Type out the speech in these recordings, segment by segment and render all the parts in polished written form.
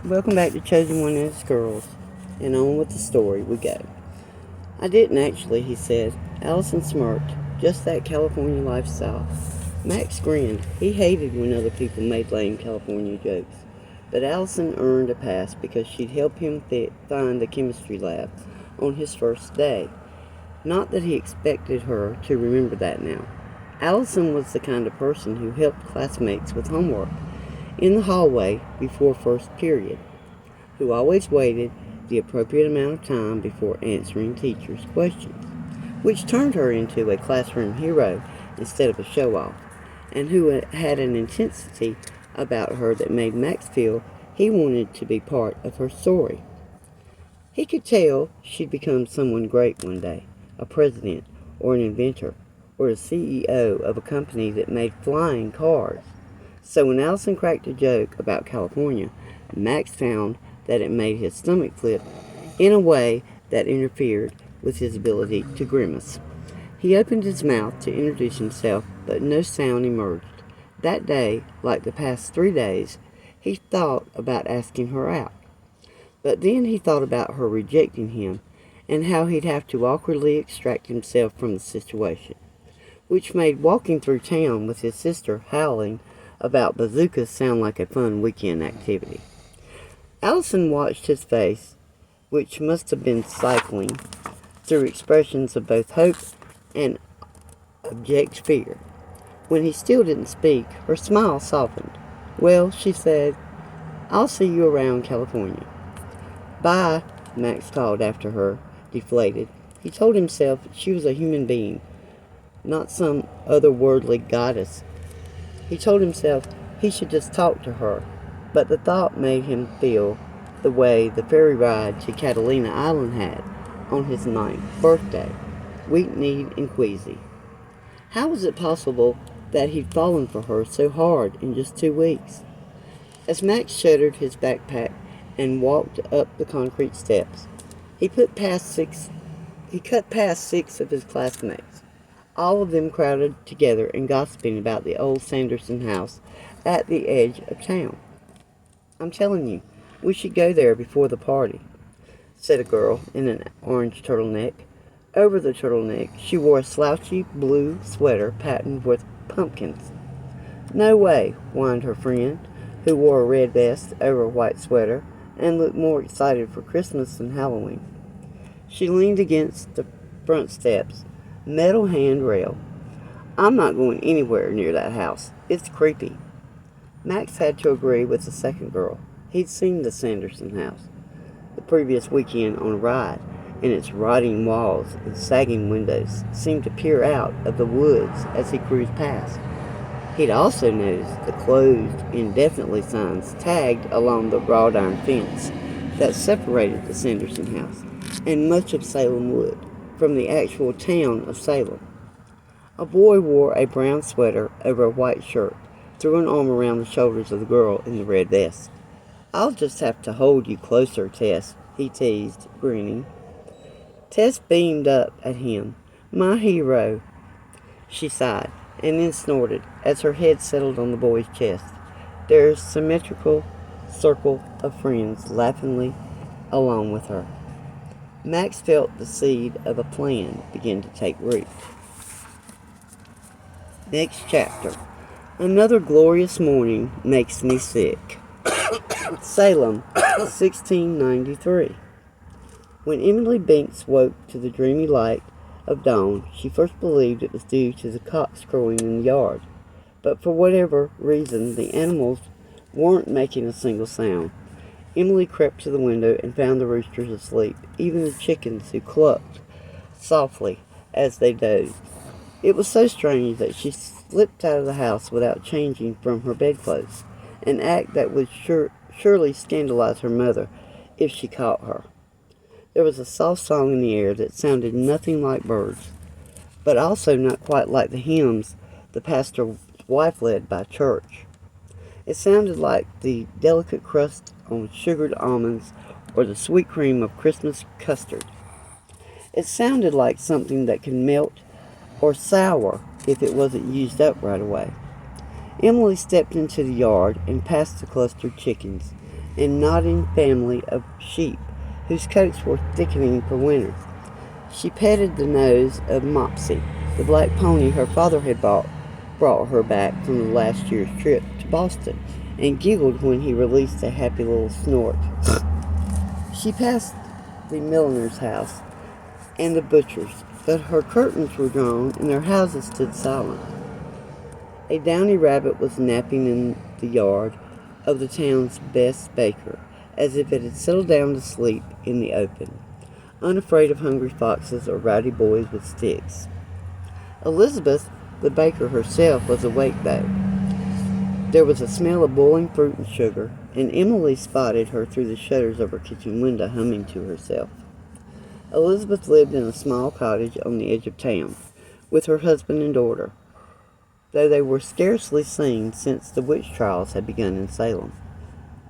Welcome back to Chosen One and his girls, and on with the story we go. I didn't actually, he said. Allison smirked. Just that California lifestyle. Max grinned. He hated when other people made lame California jokes. But Allison earned a pass because she'd help him find the chemistry lab on his first day. Not that he expected her to remember that now. Allison was the kind of person who helped classmates with homework in the hallway before first period, who always waited the appropriate amount of time before answering teachers' questions, which turned her into a classroom hero instead of a show-off, and who had an intensity about her that made Max feel he wanted to be part of her story. He could tell she'd become someone great one day, a president or an inventor or the CEO of a company that made flying cars. So when Allison cracked a joke about California, Max found that it made his stomach flip in a way that interfered with his ability to grimace. He opened his mouth to introduce himself, but no sound emerged. That day, like the past 3 days, he thought about asking her out. But then he thought about her rejecting him and how he'd have to awkwardly extract himself from the situation, which made walking through town with his sister howling about bazookas sound like a fun weekend activity. Allison watched his face, which must have been cycling through expressions of both hope and abject fear. When he still didn't speak, her smile softened. "Well," she said, "I'll see you around California." "Bye," Max called after her, deflated. He told himself she was a human being, not some otherworldly goddess. He told himself he should just talk to her, but the thought made him feel the way the ferry ride to Catalina Island had on his 9th birthday, weak-kneed and queasy. How was it possible that he'd fallen for her so hard in just 2 weeks? As Max shouldered his backpack and walked up the concrete steps, he cut past six of his classmates, all of them crowded together and gossiping about the old Sanderson house at the edge of town. "I'm telling you, we should go there before the party," said a girl in an orange turtleneck. Over the turtleneck, she wore a slouchy blue sweater patterned with pumpkins. "No way," whined her friend, who wore a red vest over a white sweater and looked more excited for Christmas than Halloween. She leaned against the front steps, metal handrail. "I'm not going anywhere near that house. It's creepy." Max had to agree with the second girl. He'd seen the Sanderson house the previous weekend on a ride, and its rotting walls and sagging windows seemed to peer out of the woods as he cruised past. He'd also noticed the closed indefinitely signs tagged along the wrought iron fence that separated the Sanderson house and much of Salem Wood from the actual town of Salem. A boy wore a brown sweater over a white shirt, threw an arm around the shoulders of the girl in the red vest. "I'll just have to hold you closer, Tess," he teased, grinning. Tess beamed up at him. "My hero," she sighed, and then snorted as her head settled on the boy's chest. Their symmetrical circle of friends laughingly along with her. Max felt the seed of a plan begin to take root. Next chapter. Another glorious morning makes me sick. Salem, 1693. When Emily Binks woke to the dreamy light of dawn, she first believed it was due to the cocks crowing in the yard. But for whatever reason, the animals weren't making a single sound. Emily crept to the window and found the roosters asleep, even the chickens who clucked softly as they dozed. It was so strange that she slipped out of the house without changing from her bedclothes, an act that would surely scandalize her mother if she caught her. There was a soft song in the air that sounded nothing like birds, but also not quite like the hymns the pastor's wife led by church. It sounded like the delicate crust on sugared almonds or the sweet cream of Christmas custard. It sounded like something that could melt or sour if it wasn't used up right away. Emily stepped into the yard and past the clustered chickens and nodding family of sheep whose coats were thickening for winter. She petted the nose of Mopsy, the black pony her father had brought her back from the last year's trip to Boston, and giggled when he released a happy little snort. She passed the milliner's house and the butcher's, but her curtains were drawn and their houses stood silent. A downy rabbit was napping in the yard of the town's best baker, as if it had settled down to sleep in the open, unafraid of hungry foxes or rowdy boys with sticks. Elizabeth, the baker herself, was awake though. There was a smell of boiling fruit and sugar, and Emily spotted her through the shutters of her kitchen window humming to herself. Elizabeth lived in a small cottage on the edge of town, with her husband and daughter, though they were scarcely seen since the witch trials had begun in Salem.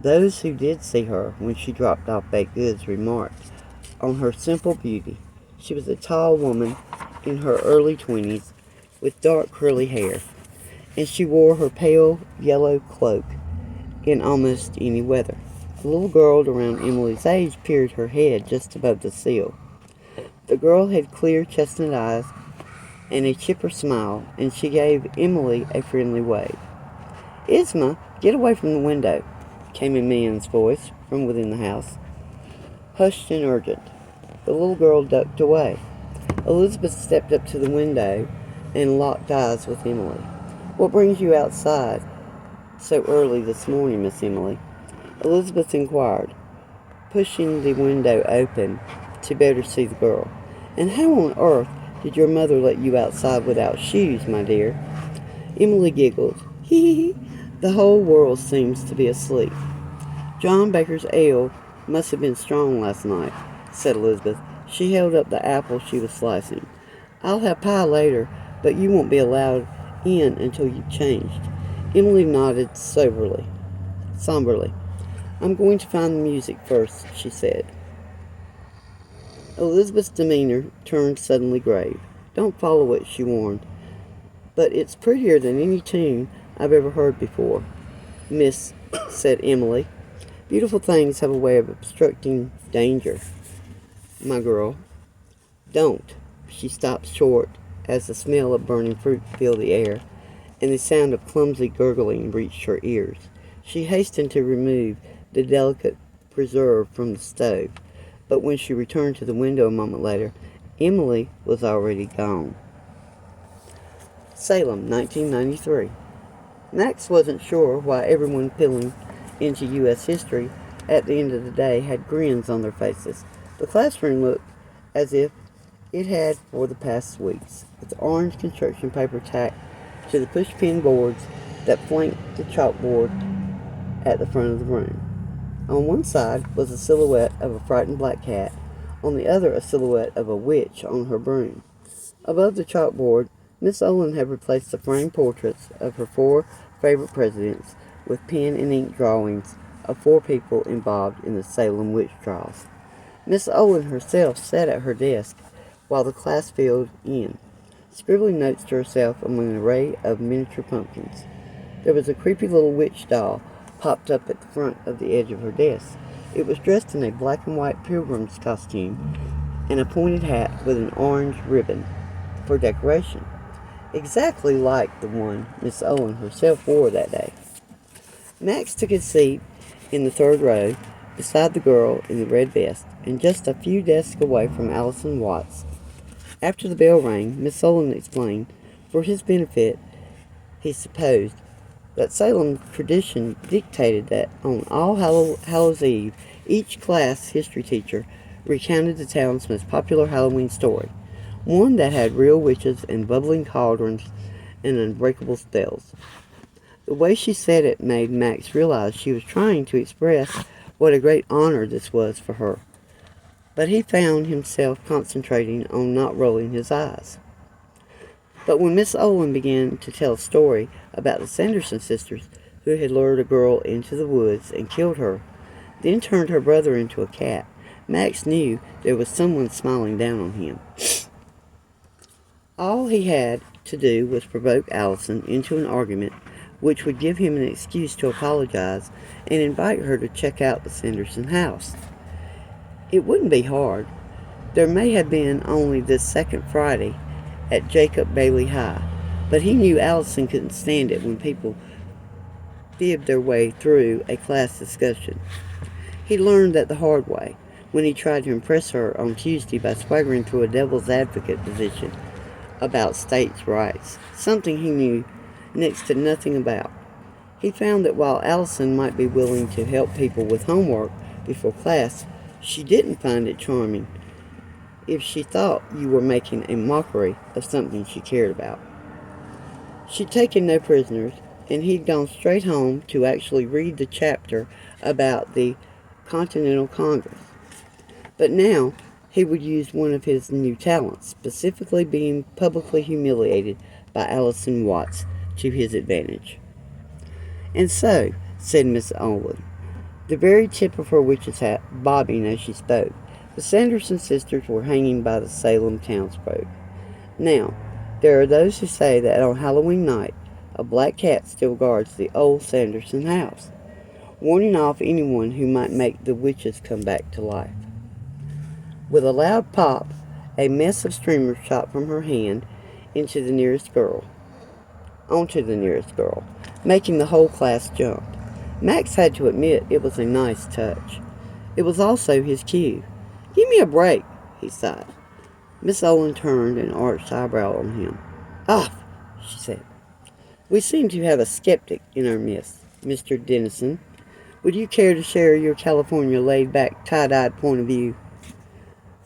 Those who did see her when she dropped off baked goods remarked on her simple beauty. She was a tall woman in her early 20s with dark curly hair, and she wore her pale yellow cloak in almost any weather. A little girl around Emily's age peered her head just above the sill. The girl had clear chestnut eyes and a chipper smile, and she gave Emily a friendly wave. "Isma, get away from the window," came a man's voice from within the house, hushed and urgent. The little girl ducked away. Elizabeth stepped up to the window and locked eyes with Emily. "What brings you outside so early this morning, Miss Emily?" Elizabeth inquired, pushing the window open to better see the girl. "And how on earth did your mother let you outside without shoes, my dear?" Emily giggled. "Hee hee, the whole world seems to be asleep." "John Baker's ale must have been strong last night," said Elizabeth. She held up the apple she was slicing. "I'll have pie later, but you won't be allowed in until you've changed." Emily nodded somberly. "I'm going to find the music first," she said. Elizabeth's demeanor turned suddenly grave. "Don't follow it," she warned. "But it's prettier than any tune I've ever heard before, Miss," said Emily. "Beautiful things have a way of obstructing danger, my girl." "Don't." She stopped short as the smell of burning fruit filled the air, and the sound of clumsy gurgling reached her ears. She hastened to remove the delicate preserve from the stove, but when she returned to the window a moment later, Emily was already gone. Salem, 1993. Max wasn't sure why everyone peeling into U.S. history at the end of the day had grins on their faces. The classroom looked as if it had for the past weeks, with orange construction paper tacked to the pushpin boards that flanked the chalkboard at the front of the room. On one side was a silhouette of a frightened black cat, on the other a silhouette of a witch on her broom. Above the chalkboard, Miss Olin had replaced the framed portraits of her 4 favorite presidents with pen and ink drawings of 4 people involved in the Salem witch trials. Miss Olin herself sat at her desk while the class filled in, scribbling notes to herself among an array of miniature pumpkins. There was a creepy little witch doll popped up at the front of the edge of her desk. It was dressed in a black and white pilgrim's costume and a pointed hat with an orange ribbon for decoration, exactly like the one Miss Owen herself wore that day. Max took his seat in the 3rd row beside the girl in the red vest, and just a few desks away from Allison Watts. After the bell rang, Miss Owen explained, for his benefit, he supposed, that Salem tradition dictated that on All Hallows Eve, each class history teacher recounted the town's most popular Halloween story, one that had real witches and bubbling cauldrons and unbreakable spells. The way she said it made Max realize she was trying to express what a great honor this was for her, but he found himself concentrating on not rolling his eyes. But when Miss Olin began to tell a story about the Sanderson sisters who had lured a girl into the woods and killed her, then turned her brother into a cat, Max knew there was someone smiling down on him. All he had to do was provoke Allison into an argument which would give him an excuse to apologize and invite her to check out the Sanderson house. It wouldn't be hard. There may have been only this second Friday at Jacob Bailey High, but he knew Allison couldn't stand it when people fibbed their way through a class discussion. He learned that the hard way when he tried to impress her on Tuesday by swaggering through a devil's advocate position about states' rights, something he knew next to nothing about. He found that while Allison might be willing to help people with homework before class, she didn't find it charming if she thought you were making a mockery of something she cared about. She'd taken no prisoners, and he'd gone straight home to actually read the chapter about the Continental Congress. But now he would use one of his new talents, specifically being publicly humiliated by Allison Watts, to his advantage. "And so," said Miss Olin, the very tip of her witch's hat bobbing as she spoke, the Sanderson sisters were hanging by the Salem townsfolk. "Now, there are those who say that on Halloween night, a black cat still guards the old Sanderson house, warning off anyone who might make the witches come back to life." With a loud pop, a mess of streamers shot from her hand onto the nearest girl, making the whole class jump. Max had to admit it was a nice touch. It was also his cue. "Give me a break," he sighed. Miss Olin turned an arched eyebrow on him. "Ah," she said. "We seem to have a skeptic in our midst, Mr. Dennison. Would you care to share your California laid-back, tie-dyed point of view?"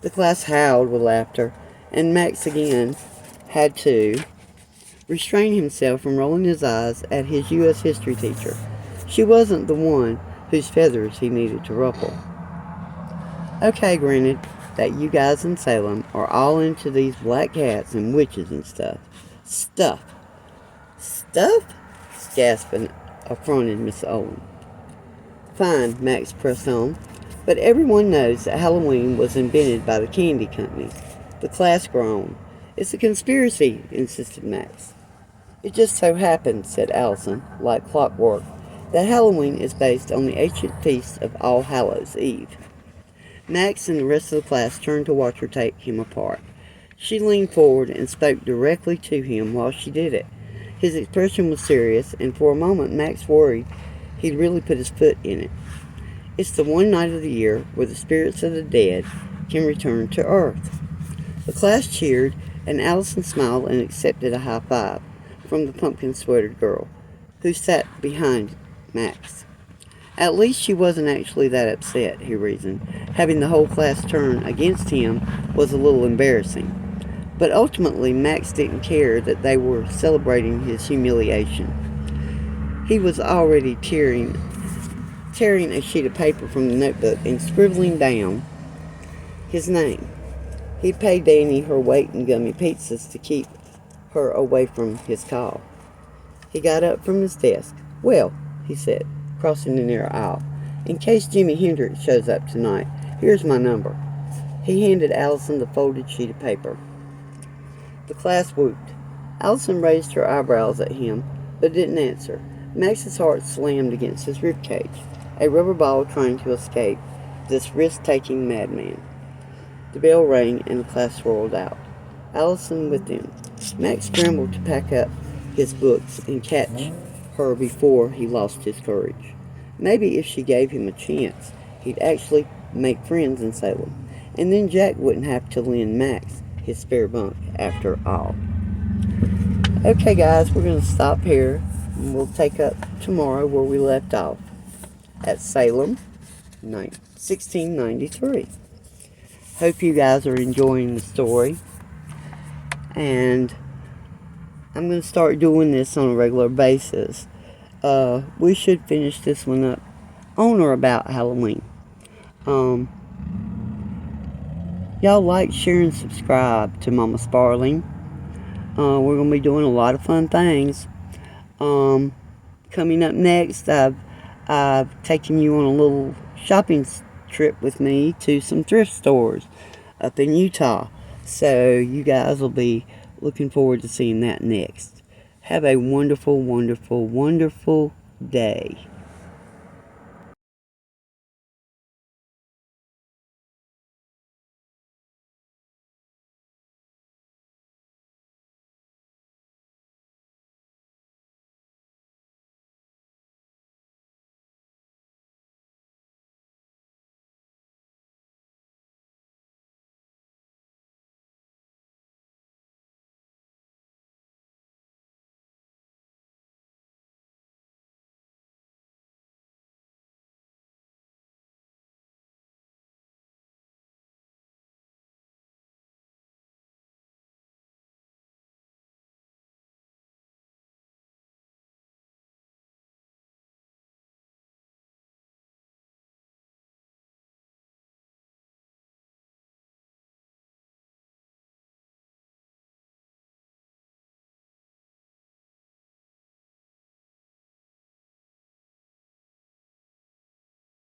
The class howled with laughter, and Max again had to restrain himself from rolling his eyes at his U.S. history teacher. She wasn't the one whose feathers he needed to ruffle. "Okay, granted that you guys in Salem are all into these black cats and witches and stuff." "Stuff." "Stuff?" gasped and affronted Miss Olin. "Fine," Max pressed on, "but everyone knows that Halloween was invented by the candy company." The class groaned. "It's a conspiracy," insisted Max. "It just so happens," said Allison, like clockwork, "that Halloween is based on the ancient feast of All Hallows' Eve." Max and the rest of the class turned to watch her take him apart. She leaned forward and spoke directly to him while she did it. His expression was serious, and for a moment Max worried he'd really put his foot in it. "It's the one night of the year where the spirits of the dead can return to earth." The class cheered, and Allison smiled and accepted a high five from the pumpkin-sweatered girl, who sat behind Max. At least she wasn't actually that upset, he reasoned. Having the whole class turn against him was a little embarrassing. But ultimately, Max didn't care that they were celebrating his humiliation. He was already tearing a sheet of paper from the notebook and scribbling down his name. He'd paid Danny her weight in gummy pizzas to keep her away from his call. He got up from his desk. "Well," he said, crossing the narrow aisle, "in case Jimi Hendrix shows up tonight, here's my number." He handed Allison the folded sheet of paper. The class whooped. Allison raised her eyebrows at him, but didn't answer. Max's heart slammed against his ribcage, a rubber ball trying to escape this risk-taking madman. The bell rang and the class swirled out, Allison with them. Max scrambled to pack up his books and catch her before he lost his courage. Maybe if she gave him a chance, he'd actually make friends in Salem, and then Jack wouldn't have to lend Max his spare bunk after all. Okay, guys, we're going to stop here, and we'll take up tomorrow where we left off, at Salem, 1693. Hope you guys are enjoying the story, and I'm going to start doing this on a regular basis. We should finish this one up on or about Halloween. Y'all like, share, and subscribe to Mama Sparling. We're going to be doing a lot of fun things. Coming up next, I've taken you on a little shopping trip with me to some thrift stores up in Utah. So you guys will be looking forward to seeing that next. Have a wonderful, wonderful, wonderful day.